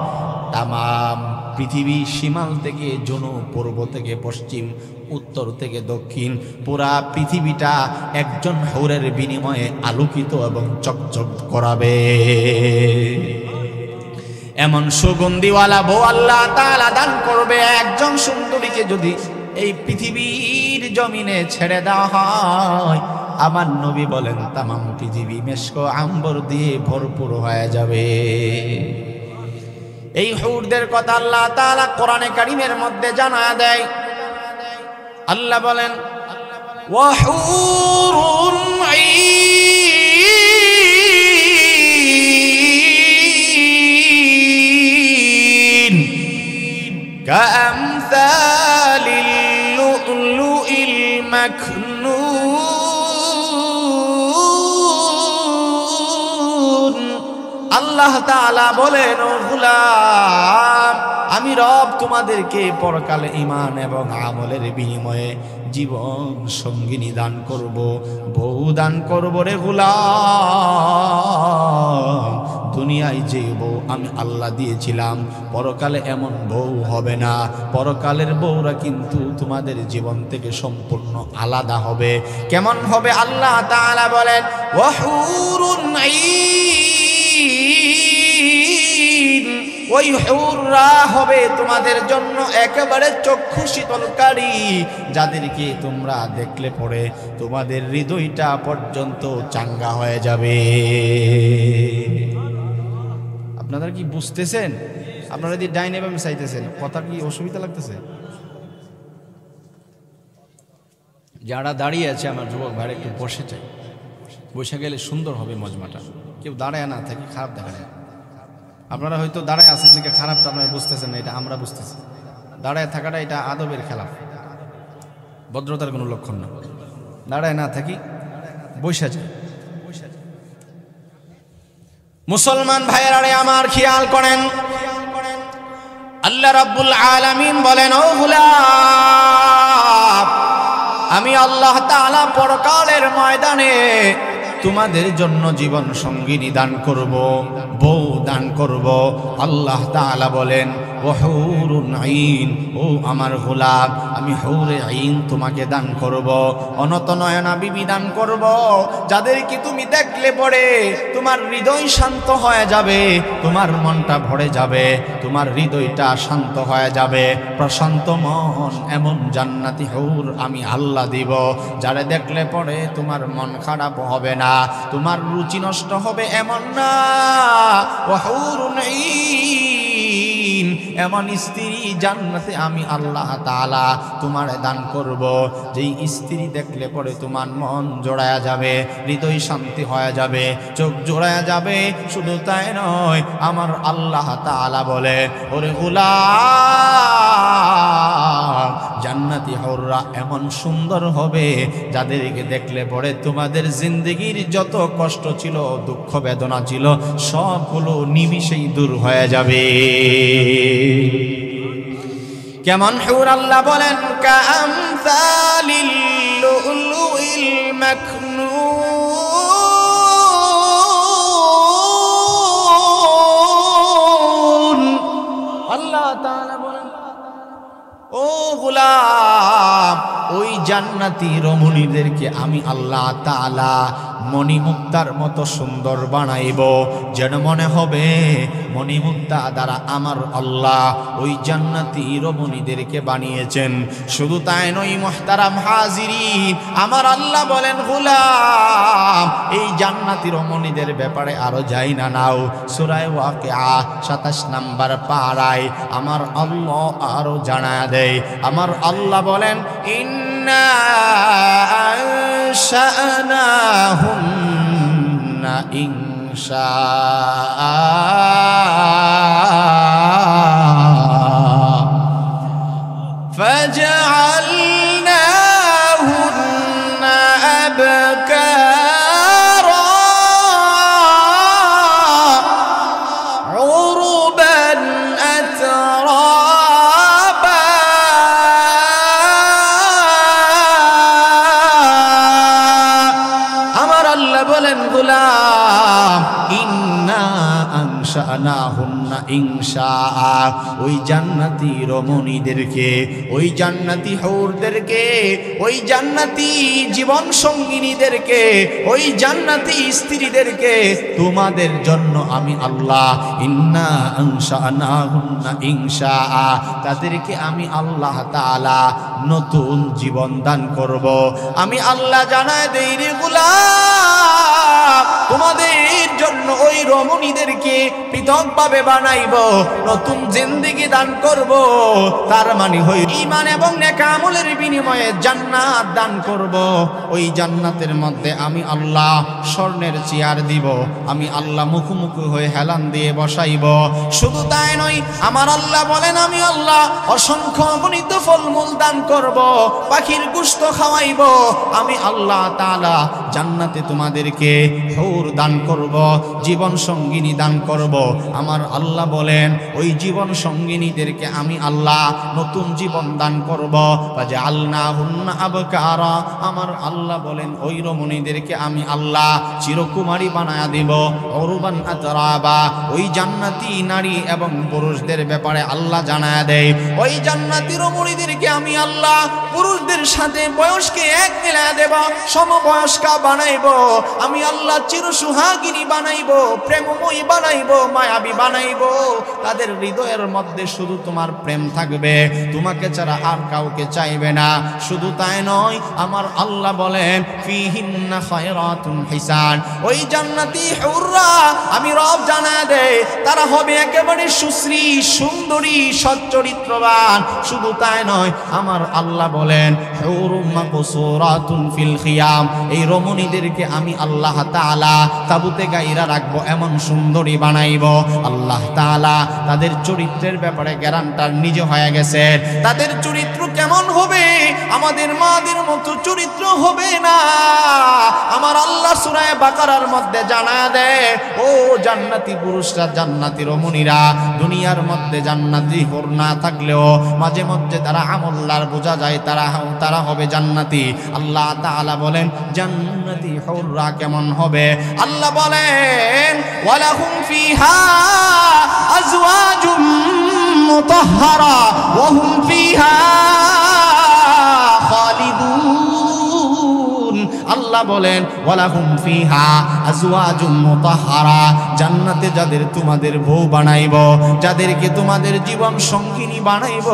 তামাম পৃথিবী সীমাল থেকে জনু, পূর্ব থেকে পশ্চিম, উত্তর থেকে দক্ষিণ, পুরা পৃথিবীটা একজন হুরের বিনিময়ে আলোকিত এবং চকচক করাবে। এমন সুগন্ধিওয়ালা বউ আল্লাহ তাআলা দান করবে। একজন সুন্দরীকে যদি এই পৃথিবীর জমিনে ছেড়ে দেওয়া হয়, আমার নবী বলেন তামাম পৃথিবী মেশক আম্বর দিয়ে ভরপুর হয়ে যাবে। এই হুরদের কথা আল্লাহ তাআলা কোরআনে কারীমের মধ্যে জানা দেয়। আল্লাহ বলেন, ওয়া হুরুন ঈন কাআমসালিল লু'লুইল মাকনুন। আল্লাহ তাআলা বলেন, ও গোলাম, আমি রব তোমাদেরকে পরকালে ঈমান এবং আমলের বিনিময়ে জীবন সঙ্গিনী দান করব, বউ দান করব রে গোলাম। দুনিয়ায় যে বউ আমি আল্লাহ দিয়েছিলাম, পরকালে এমন বউ হবে না। পরকালের বউরা কিন্তু তোমাদের জীবন থেকে সম্পূর্ণ আলাদা হবে। কেমন হবে? আল্লাহ তাআলা বলেন, ওয়া হুরুন ঈন ওই হুররা হবে তোমাদের জন্য একেবারে চক্ষু শীতলকারী, যাদেরকে তোমরা দেখলে পরে তোমাদের হৃদয়টা পর্যন্ত চাঙ্গা হয়ে যাবে। আপনারা কি বুঝতেছেন? আপনারা যদি ডাইনে বামে চাইতেছেন, কথা কি অসুবিধা লাগতেছে? যারা দাঁড়িয়ে আছে আমার যুবক ভাইরা একটু বসে চাই, বসে গেলে সুন্দর হবে মজমাটা। কেউ দাঁড়ায় না থাকি খারাপ দেখা যায়। আপনারা হয়তো দাঁড়ায় আছেন দিকে খারাপটা আপনারা বুঝতেছেন না, এটা আমরা বুঝতেছি। দাঁড়ায় থাকাটা এটা আদবের খেলাফ, ভদ্রতার কোনো লক্ষণ না। দাঁড়ায় না থাকি বসে যায়। মুসলমান ভাইয়েরা আমার খেয়াল করেন, আল্লাহ রাব্বুল আলামিন বলেন, ও গোলাম, আমি আল্লাহ তাআলা পরকালের ময়দানে তোমাদের জন্য জীবন সঙ্গিনী দান করব, বউ দান করব। আল্লাহ তাআলা বলেন, ও হুরুন আইন, ও আমার গোলাম, আমি হুরে আইন তোমাকে দান করব, অনত নয়না বিবি দান করব, যাদেরকে তুমি দেখলে পরে তোমার হৃদয় শান্ত হয়ে যাবে, তোমার মনটা ভরে যাবে, তোমার হৃদয়টা শান্ত হয়ে যাবে, প্রশান্ত মন। এমন জান্নাতি হুর আমি আল্লাহ দিব, যারা দেখলে পরে তোমার মন খারাপ হবে না, তোমার রুচি নষ্ট হবে এমন না। ও হুরুন আইন, এমন স্ত্রী জান্নাতে আমি আল্লাহ তাআলা তোমার দান করব, যেই স্ত্রী দেখলে পরে তোমার মন জোড়ায়া যাবে, হৃদয় শান্তি হয়ে যাবে, চোখ জোড়ায়া যাবে। শুধু তাই নয়, আমার আল্লাহ তাআলা বলে, ওরে গোলাম, জান্নাতি হুররা এমন সুন্দর হবে, যাদেরকে দেখলে পরে তোমাদের জিন্দেগির যত কষ্ট ছিল, দুঃখ বেদনা ছিল, সবগুলো নিমিষেই দূর হয়ে যাবে। কেমন হুর? আল্লাহ বলেন, কামসালিল লুলুইল মাকনুন। আল্লাহ তাআলা বলেন, ও গোলাম, ওই জান্নাতি রমণীদেরকে আমি আল্লাহ তাআলা মণিমুক্তার মতো সুন্দর বানাইব, যেন মনে হবে মণিমুক্তা দ্বারা আমার আল্লাহ ওই জান্নাতি রমণীদেরকে বানিয়েছেন। শুধু তাই নয় মুহতারাম হাজিরিন, আমার আল্লাহ বলেন, গোলাম, এই জান্নাতি রমণীদের ব্যাপারে আরো যাই না নাও, সূরা ওয়াকিয়া 27 নম্বর পারায় আমার আল্লাহ আরো জানায় দেয়। আমার আল্লাহ বলেন, ইন্না আনশানাহুন্না ইনশাআ, ফাজআলনাহুন্না আবকারা উরবান আতরাবা। আমার আল্লাহ বলেন, গোলাম, ইন্না আনশানাহুন্না ইনশাআ, ওই জান্নাতি রমণীদেরকে, ওই জান্নাতি হুরদেরকে, ওই জান্নাতি জীবন সঙ্গিনীদেরকে, ওই জান্নাতি স্ত্রীদেরকে তোমাদের জন্য আমি আল্লাহ ইন্না আনশানাহুন্না ইনশাআ, তাদেরকে আমি আল্লাহ তাআলা নতুন জীবন দান করব। আমি আল্লাহ জানায় দেই রে গোলাম, তোমাদের জন্য ওই রমণীদেরকে পৃথকভাবে বানাইব, নতুন জিন্দেগি দান করব। তার মানে হই ঈমান এবং নেক আমলের বিনিময়ে জান্নাত দান করব। ওই জান্নাতের মধ্যে আমি আল্লাহ স্বর্ণের চেয়ার দিব, আমি আল্লাহ মুখোমুখি হয়ে হেলান দিয়ে বসাইব। শুধু তাই নয়, আমার আল্লাহ বলেন, আমি আল্লাহ অসংখ্য অগণিত ফলমূল দান করব, পাখির গোশত খাওয়াইব। আমি আল্লাহ তাআলা জান্নাতে তোমাদেরকে হুর দান করব, জীবন সঙ্গিনী দান করব। আমার আল্লাহ বলেন, ওই জীবন সঙ্গিনীদেরকে আমি আল্লাহ নতুন জীবন দান করব। ফাজআলনাহুন্না আবকারা, আমার আল্লাহ বলেন, ওই রমণীদেরকে আমি আল্লাহ চিরকুমারী বানায়া দেব। উরবান আতরাবা, ওই জান্নাতি নারী এবং পুরুষদের ব্যাপারে আল্লাহ জানায়া দেয়, ওই জান্নাতি রমণীদেরকে আমি আল্লাহ পুরুষদের সাথে সাথে বয়সকে এক মিলা দেব, সমবয়স্কা বানাইব। আমি আল্লাহ চিরসুহাগিনী বানাইব, প্রেমময়ী বানাইব, মায়াবী বানাইব। তাদের হৃদয়ের মধ্যে শুধু তোমার প্রেম থাকবে, তোমাকে ছাড়া আর কাউকে চাইবে না। শুধু তাই নয়, আমার আল্লাহ বলেন ফিহিন্না খায়রাতুন হিসান, ওই জান্নাতি হুররা আমি রব জানা দে তারা হবে একেবারে সুশ্রী, সুন্দরী, সচ্চরিত্রবান। শুধু তাই নয়, আমার আল্লাহ বলেন হুরুম মাকসুরাতুন ফিল খিয়াম, এই রমণীদেরকে আমি আল্লাহ তাআলা তাবুতে গাইরা রাখবো, এমন সুন্দরী বানাইব। আল্লাহ তাআলা তাদের চরিত্রের ব্যাপারে গ্যারান্টার নিজে হয়ে গেছে। তাদের চরিত্র কেমন হবে? আমাদের মাদের মতো চরিত্র হবে না। আমার আল্লাহ সূরা বাকারার মধ্যে জানা দেয়, ও জান্নাতি পুরুষরা, জান্নাতি রমণীরা, দুনিয়ার মধ্যে জান্নাতি হুর না থাকলেও মাঝে মধ্যে তারা আমল্লার বোঝা যায় তারা হবে জান্নাতি। আল্লাহ তাআলা বলেন জান্নাতি হুররা কেমন হবে? আল্লাহ বলেন ওয়ালাহুম ফিহা আজওয়াজুম মুতাহহারা ওয়া হুম ফিহা খালিদুন। আল্লাহ বলেন ওয়ালাহুম ফিহা আজওয়াজুম মুতাহহারা, জান্নাতে যাদের তোমাদের বউ বানাইব, যাদেরকে তোমাদের জীবন সঙ্গিনী বানাইব,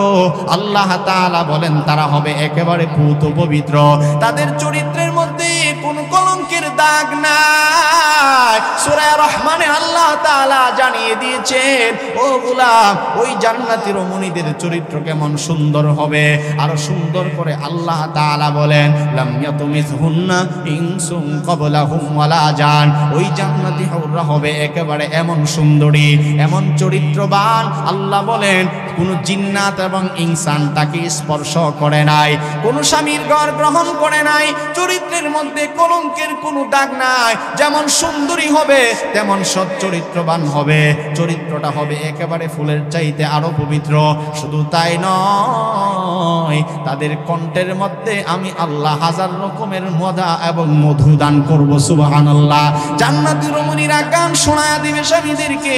আল্লাহ তাআলা বলেন তারা হবে একেবারে পূত পবিত্র। তাদের চরিত্রের মধ্যে কোনো কলঙ্কের দাগ নাই। সূরা রহমানে আল্লাহ তাআলা জানিয়ে দিয়েছেন, ও গোলাম, ওই জান্নাতি রমণীদের চরিত্র কেমন সুন্দর হবে। আর সুন্দর করে আল্লাহ তাআলা বলেন লাম ইয়াতুমিসহুন্না ইনসুন ক্বাবলাহুম ওয়ালা জান, ওই জান্নাতি হুররা হবে একেবারে এমন সুন্দরী, এমন চরিত্রবান। আল্লাহ বলেন কোন জিন্নাত এবং ইনসান তাকে স্পর্শ করে নাই, কোন স্বামীর ঘর গ্রহণ করে নাই। চরিত্রের মধ্যে কলঙ্কের কোনো দাগ নাই। যেমন সুন্দরী হবে তেমন সচ্চরিত্রবান হবে, চরিত্রটা হবে একেবারে ফুলের চাইতে আরো পবিত্র। শুধু তাই নয়, তাদের কণ্ঠের মধ্যে আমি আল্লাহ হাজার রকমের মজা এবং মধু দান করব। সুবহানাল্লাহ। জান্নাতি রমণীরা গান শোনায়া দিবে স্বামীদেরকে,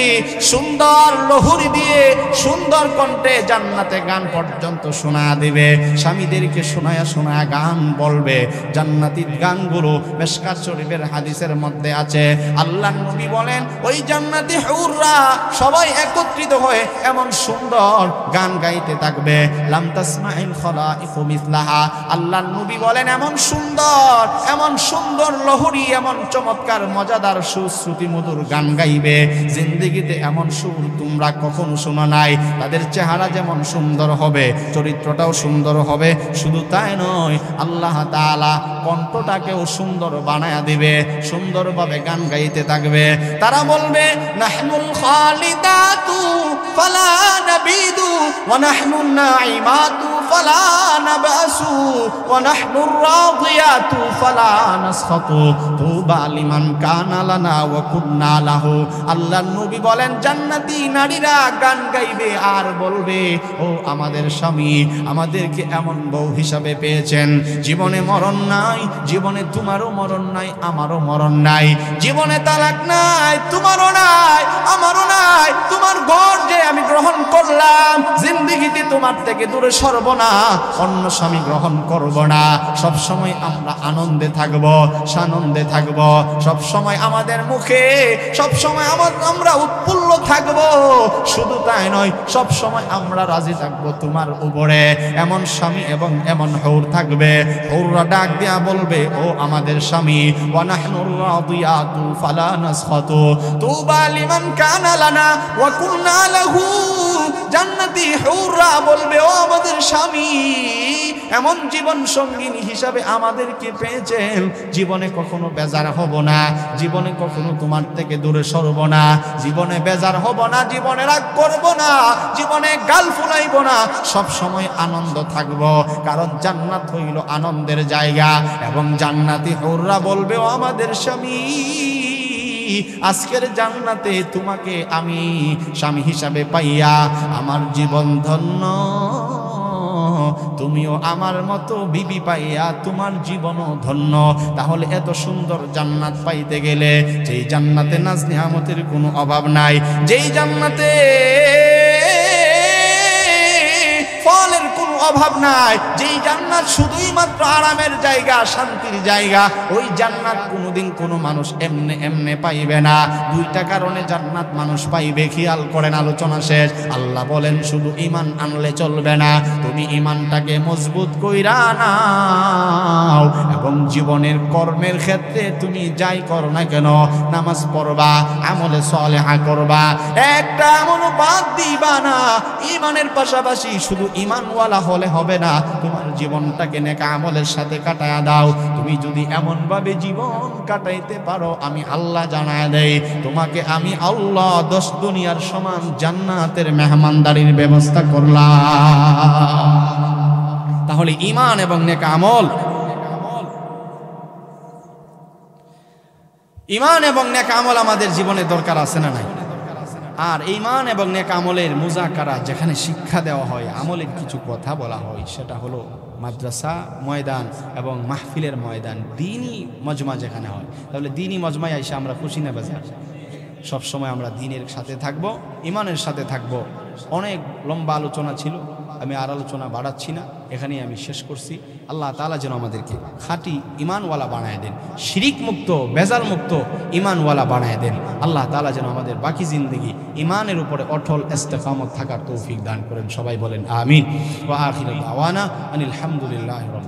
সুন্দর লহরী দিয়ে সুন্দর কণ্ঠে জান্নাতে গান পর্যন্ত শোনা দিবে। স্বামীদেরকে শোনায়া শোনায়া গান বলবে। জান্নাতির গানগুলো মিশকাত শরীফের হাদিসের মধ্যে আছে। আল্লাহর নবী বলেন ওই জান্নাতি হুররা সবাই একত্রিত হয়ে এমন সুন্দর গান গাইতে থাকবে, লাম তাসমাইল খালাইকু মিসলাহা। আল্লাহর নবী বলেন এমন সুন্দর লহরী, এমন চমৎকার মজাদার সুশ্রুতি মধুর গান গাইবে, জিন্দেগিতে এমন সুর তোমরা কখনো শোনা নাই। তাদের চেহারা যেমন সুন্দর হবে, চরিত্রটাও সুন্দর হবে। শুধু তাই নয়, আল্লাহ তাআলা কণ্ঠটাকেও সুন্দর বানায়া দিবে, সুন্দরভাবে গান গাইতে থাকবে। তারা বলবে নাহনুল খালিদাতু ফালা নাবিদু ওয়া নাহনুন নাঈমাতু ফালা নাবাসু ওয়া নাহনুর রাদিয়াতু ফালা নাসখাতু তুবা লিমান কানা লানা ওয়া কুন্না লাহু। আল্লাহর নবী বলেন জান্নাতি নারীরা গান গাইবে আর বলবে, ও আমাদের স্বামী আমাদেরকে এমন বউ হিসাবে পেয়েছেন, জীবনে মরণ নাই, জীবনে তোমারও মরণ নাই, আমারও মরণ নাই, জীবনে তালাক নাই, তোমারও নাই, আমারও নাই, তোমার ঘর যে আমি গ্রহণ করলাম, জিন্দেগিতে তোমার থেকে দূরে সরব না, অন্য স্বামী গ্রহণ করব না। সব সময় আমরা আনন্দে থাকব, সানন্দে থাকব, সব সময় আমাদের মুখে সব সময় আমরা উৎফুল্ল থাকব। শুধু তাই নয়, সব সময় আমরা রাজি থাকবো তোমার উপরে। এমন স্বামী এবং এমন হুর থাকবে। হুররা ডাক দিয়া বলবে, ও আমাদের স্বামী, ওয়া নাহনুর রাদিয়াতু ফালা নাসখাতু তুবা লিমান কানা লানা ওয়া কুন্না লাহু। জান্নাতি হুররা বলবে, ও আমাদের স্বামী, এমন জীবন সঙ্গিনী হিসাবে আমাদেরকে পেয়েছেন, জীবনে কখনো বেজার হব না, জীবনে কখনো তোমার থেকে দূরে সরব না, জীবনে বেজার হব না, জীবনে রাগ করব না, জীবনে গাল ফুলাইব না, সব সময় আনন্দ থাকব। কারণ জান্নাত হইল আনন্দের জায়গা। এবং জান্নাতি হুররা বলবে, ও আমাদের স্বামী, আজকের জান্নাতে তোমাকে আমি স্বামী হিসাবে পাইয়া আমার জীবন ধন্য, তুমিও আমার মতো বিবি পাইয়া তোমার জীবনও ধন্য। তাহলে এত সুন্দর জান্নাত পাইতে গেলে, যেই জান্নাতে নাজ নিয়ামতের কোনো অভাব নাই, যেই জান্নাতে ফলের কোনো অভাব নাই, যেই জান্নাত শুধুই মাত্র আরামের জায়গা, শান্তির জায়গা, ওই জান্নাত কোনোদিন কোনো মানুষ এমনে এমনে পাইবে না। দুইটা কারণে জান্নাত মানুষ পাইবে, খেয়াল করেন, আলোচনা শেষ। আল্লাহ বলেন শুধু ঈমান আনলে চলবে না, তুমি ঈমানটাকে মজবুত কইরা নাও এবং জীবনের কর্মের ক্ষেত্রে তুমি যাই করো না কেন, নামাজ পড়বা, আমলে সালেহা করবা, একটা আমল বাদ দিবা না। ঈমানের পাশাপাশি শুধু ঈমানওয়ালা হলে হবে না, তোমার জীবনটাকে নেক আমলের সাথে কাটায়া দাও। তুমি যদি এমন ভাবে জীবন কাটাইতে পারো, আমি আল্লাহ জানায় দেই তোমাকে আমি আল্লাহ 10 দুনিয়ার সমান জান্নাতের মেহমানদারির ব্যবস্থা করলাম। তাহলে ঈমান এবং নেক আমল, ঈমান এবং নেক আমল আমাদের জীবনে দরকার আছে না নাই? আর ঈমান এবং নেক আমলের মুজাকারা যেখানে শিক্ষা দেওয়া হয়, আমলের কিছু কথা বলা হয়, সেটা হলো মাদ্রাসা ময়দান এবং মাহফিলের ময়দান, দ্বীনি মজমা যেখানে হয়। তাহলে দ্বীনি মজমায় এসে আমরা খুশি না বেজার? সবসময় আমরা দ্বীনের সাথে থাকবো, ঈমানের সাথে থাকবো। অনেক লম্বা আলোচনা ছিল, আমি আর আলোচনা বাড়াচ্ছি না, এখানেই আমি শেষ করছি। আল্লাহ তাআলা যেন আমাদেরকে খাঁটি ঈমানওয়ালা বানায় দেন, শিরিক মুক্ত, বেজাল মুক্ত ঈমানওয়ালা বানায় দেন। আল্লাহ তাআলা যেন আমাদের বাকি জিন্দেগি ঈমানের উপরে অটল ইস্তেকামত থাকার তৌফিক দান করেন। সবাই বলেন আমিন। ওয়া আখিরু দাওয়ানা আনিল হামদুলিল্লাহি রাব্বিল